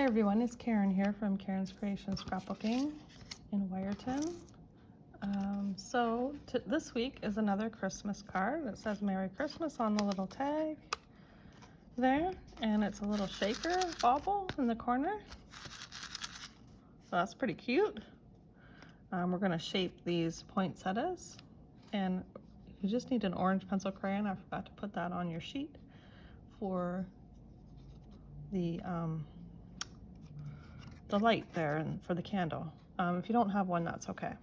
everyone, it's Karen here from Karen's Creation Scrapbooking in Wyerton. This week is another Christmas card. It says Merry Christmas on the little tag there, and it's a little shaker bauble in the corner. So that's pretty cute. We're going to shape these poinsettias, and you just need an orange pencil crayon. I forgot to put that on your sheet for the light there and for the candle. If you don't have one, that's okay.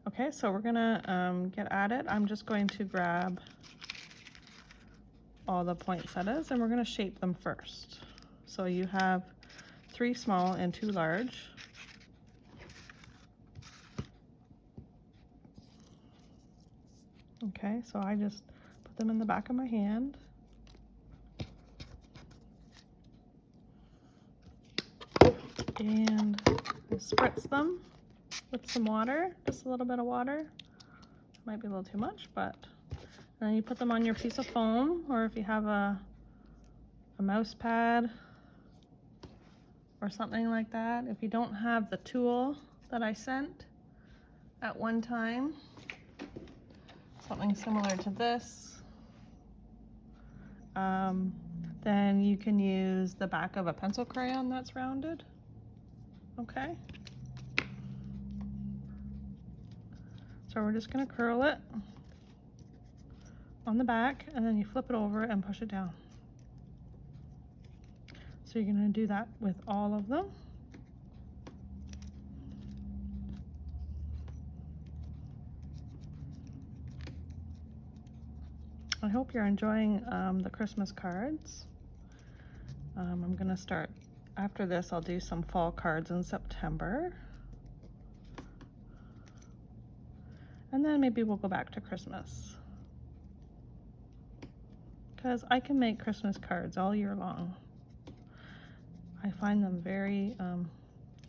Okay, so we're gonna get at it. I'm just going to grab all the poinsettias and we're gonna shape them first. So you have 3 small and 2 large. Okay, so I just put them in the back of my hand. And spritz them with some water, just a little bit of water. Might be a little too much, but then you put them on your piece of foam, or if you have a mouse pad or something like that. If you don't have the tool that I sent at one time, something similar to this, then you can use the back of a pencil crayon that's rounded. Okay, so we're just going to curl it on the back and then you flip it over and push it down. So you're going to do that with all of them. I hope you're enjoying the Christmas cards. I'm going to start. After this, I'll do some fall cards in September. And then maybe we'll go back to Christmas. Because I can make Christmas cards all year long. I find them very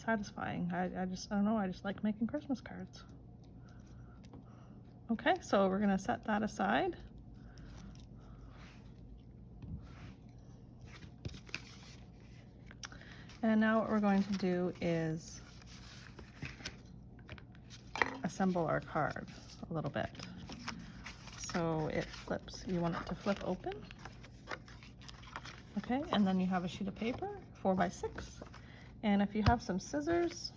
satisfying. I don't know, I just like making Christmas cards. Okay, so we're gonna set that aside. And now what we're going to do is assemble our card a little bit. So it flips, you want it to flip open. Okay, and then you have a sheet of paper, 4x6. And if you have some scissors,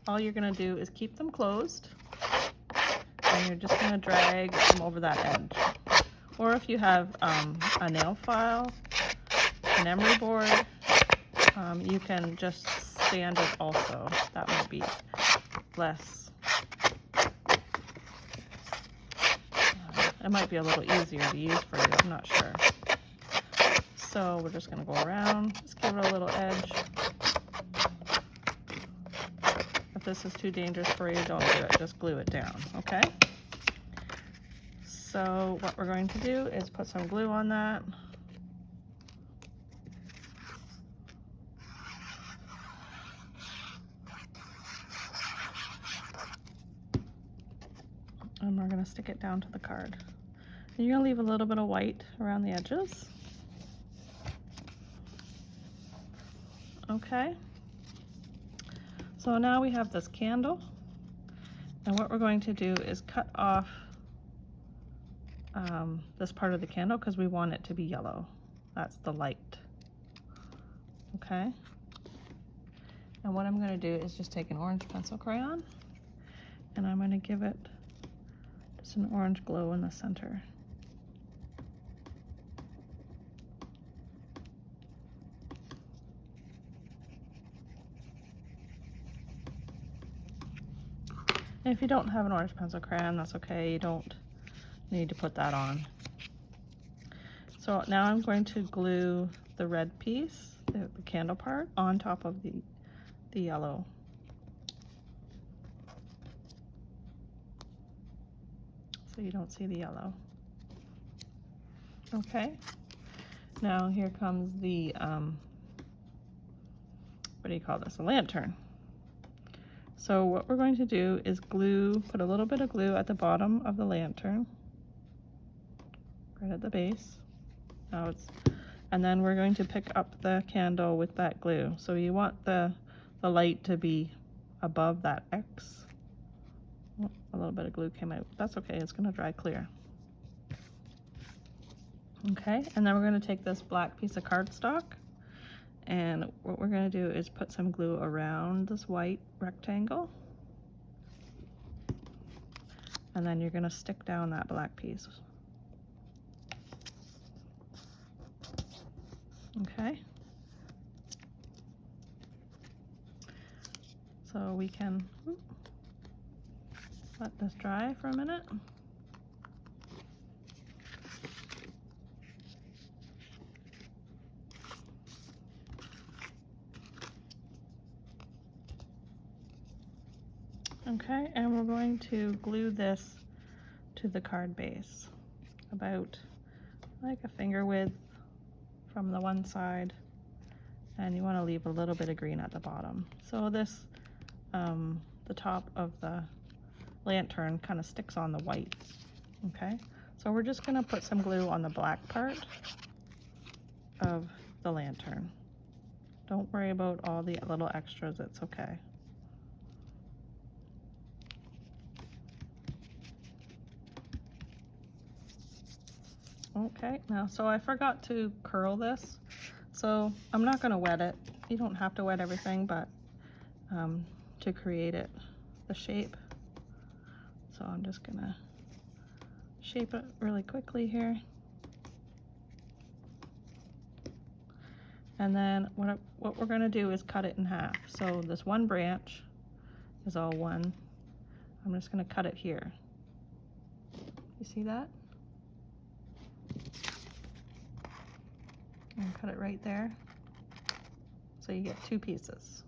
all you're gonna do is keep them closed. And you're just gonna drag them over that edge. Or if you have a nail file, an emery board, you can just sand it also. That might be less, it might be a little easier to use for you, I'm not sure. So we're just gonna go around, just give it a little edge. If this is too dangerous for you, don't do it, just glue it down, okay? So what we're going to do is put some glue on that. And we're gonna stick it down to the card. And you're gonna leave a little bit of white around the edges. Okay. So now we have this candle. And what we're going to do is cut off this part of the candle because we want it to be yellow. That's the light. Okay. And what I'm gonna do is just take an orange pencil crayon and I'm gonna give it just an orange glow in the center. And if you don't have an orange pencil crayon, that's okay. You don't need to put that on. So now I'm going to glue the red piece, the candle part, on top of the yellow. So you don't see the yellow. Okay, now here comes the, what do you call this, a lantern. So what we're going to do is glue, put a little bit of glue at the bottom of the lantern, right at the base. Now And then we're going to pick up the candle with that glue. So you want the light to be above that X. Oh, a little bit of glue came out. That's okay, it's gonna dry clear. Okay, and then we're gonna take this black piece of cardstock, and what we're gonna do is put some glue around this white rectangle. And then you're gonna stick down that black piece. Okay. So we can let this dry for a minute. Okay, and we're going to glue this to the card base, about like a finger width from the one side, and you want to leave a little bit of green at the bottom. So this, the top of the lantern kind of sticks on the white. Okay, so we're just going to put some glue on the black part of the lantern. Don't worry about all the little extras, it's okay. Okay, now, so I forgot to curl this, so I'm not gonna wet it. You don't have to wet everything, but to create it, the shape. So I'm just gonna shape it really quickly here. And then what we're gonna do is cut it in half. So this one branch is all one. I'm just gonna cut it here. You see that? And cut it right there. So you get two pieces.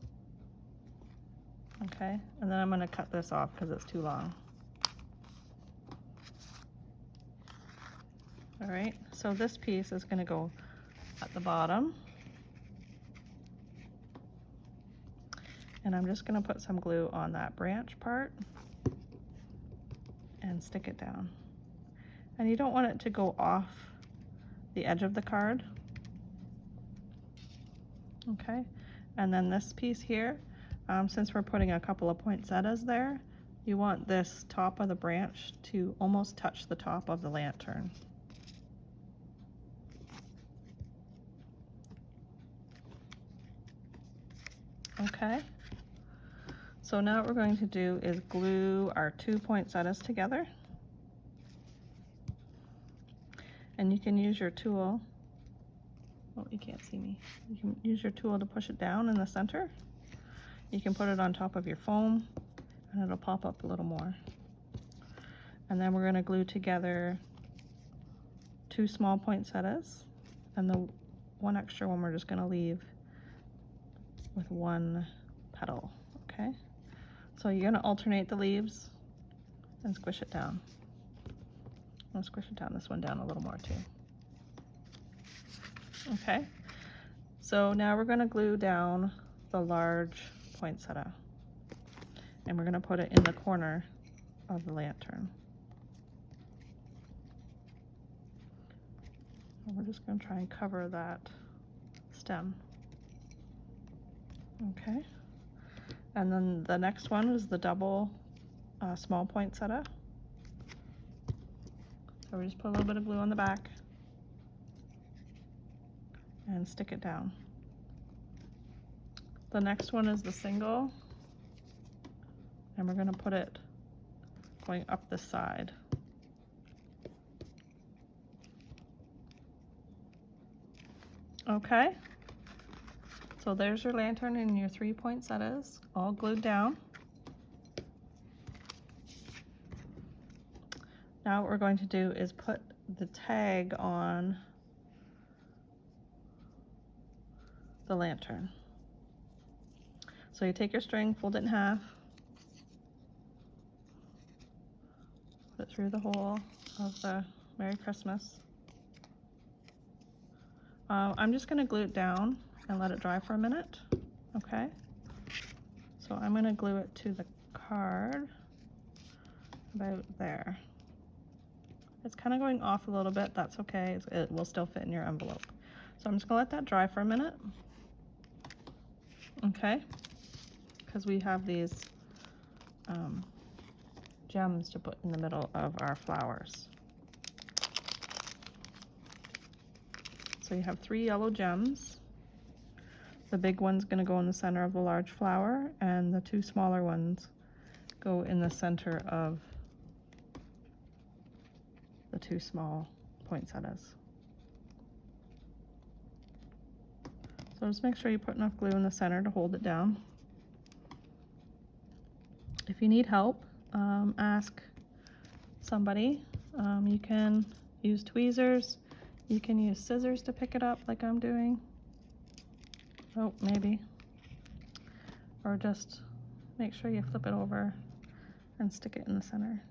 Okay, and then I'm gonna cut this off because it's too long. All right, so this piece is gonna go at the bottom. And I'm just gonna put some glue on that branch part and stick it down. And you don't want it to go off the edge of the card. Okay, and then this piece here, since we're putting a couple of poinsettias there, you want this top of the branch to almost touch the top of the lantern. Okay, so now what we're going to do is glue our two poinsettias together. And you can use your tool. Oh, you can't see me. You can use your tool to push it down in the center. You can put it on top of your foam and it'll pop up a little more. And then we're gonna glue together two small poinsettias, and the one extra one we're just gonna leave with one petal, okay? So you're gonna alternate the leaves and squish it down. I'll squish it down, this one down a little more too. Okay, so now we're gonna glue down the large poinsettia, and we're gonna put it in the corner of the lantern. And we're just gonna try and cover that stem. Okay, and then the next one is the double small poinsettia. So we just put a little bit of glue on the back and stick it down. The next one is the single, and we're gonna put it going up the side. Okay, so there's your lantern and your three poinsettias all glued down. Now what we're going to do is put the tag on the lantern. So you take your string, fold it in half, put it through the hole of the Merry Christmas. I'm just gonna glue it down and let it dry for a minute, okay? So I'm gonna glue it to the card about there. It's kind of going off a little bit, that's okay, it will still fit in your envelope. So I'm just gonna let that dry for a minute. Okay, because we have these gems to put in the middle of our flowers. So you have 3 yellow gems. The big one's going to go in the center of the large flower, and the 2 smaller ones go in the center of the 2 small poinsettias. So just make sure you put enough glue in the center to hold it down. If you need help, ask somebody. You can use tweezers. You can use scissors to pick it up like I'm doing. Oh, maybe. Or just make sure you flip it over and stick it in the center.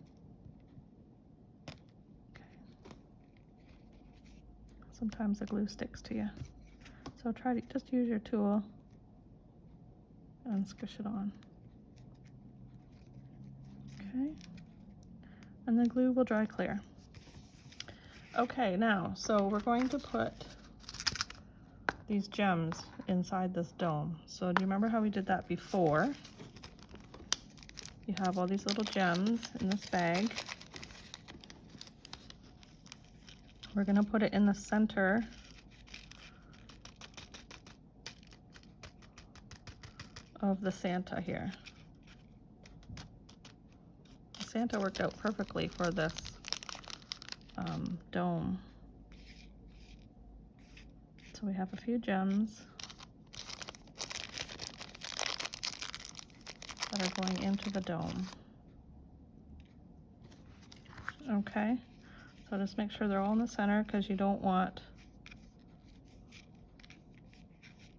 Okay. Sometimes the glue sticks to you. So try to just use your tool and squish it on. Okay. And the glue will dry clear. Okay, now, so we're going to put these gems inside this dome. So do you remember how we did that before? You have all these little gems in this bag. We're gonna put it in the center of the Santa here. The Santa worked out perfectly for this dome. So we have a few gems that are going into the dome. Okay, so just make sure they're all in the center, because you don't want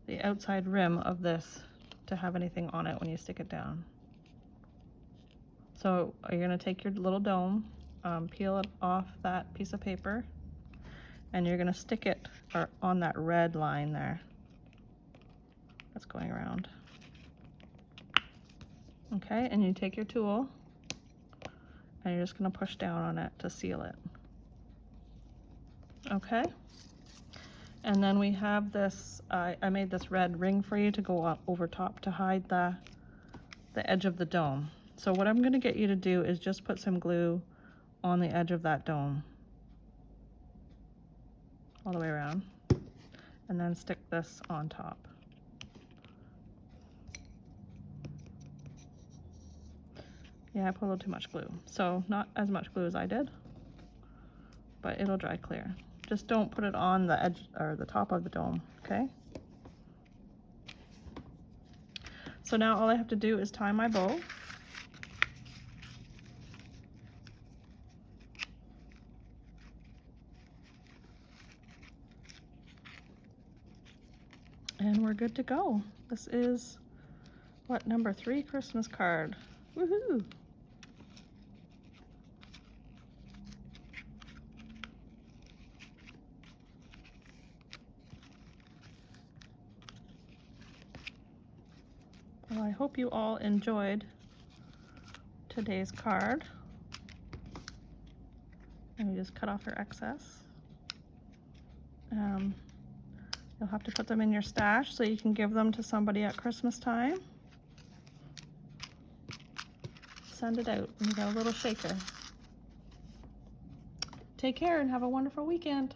the outside rim of this to have anything on it when you stick it down. So you're going to take your little dome, peel it off that piece of paper, and you're going to stick it on that red line there that's going around. Okay, and you take your tool and you're just going to push down on it to seal it. Okay, and then we have this, I made this red ring for you to go up over top to hide the edge of the dome. So what I'm going to get you to do is just put some glue on the edge of that dome all the way around, and then stick this on top. Yeah, I put a little too much glue, so not as much glue as I did, but it'll dry clear. Just don't put it on the edge or the top of the dome, okay? So now all I have to do is tie my bow. And we're good to go. This is, what, number 3 Christmas card. Woohoo! Well, I hope you all enjoyed today's card. And you just cut off your excess. You'll have to put them in your stash so you can give them to somebody at Christmas time. Send it out, and you got a little shaker. Take care and have a wonderful weekend.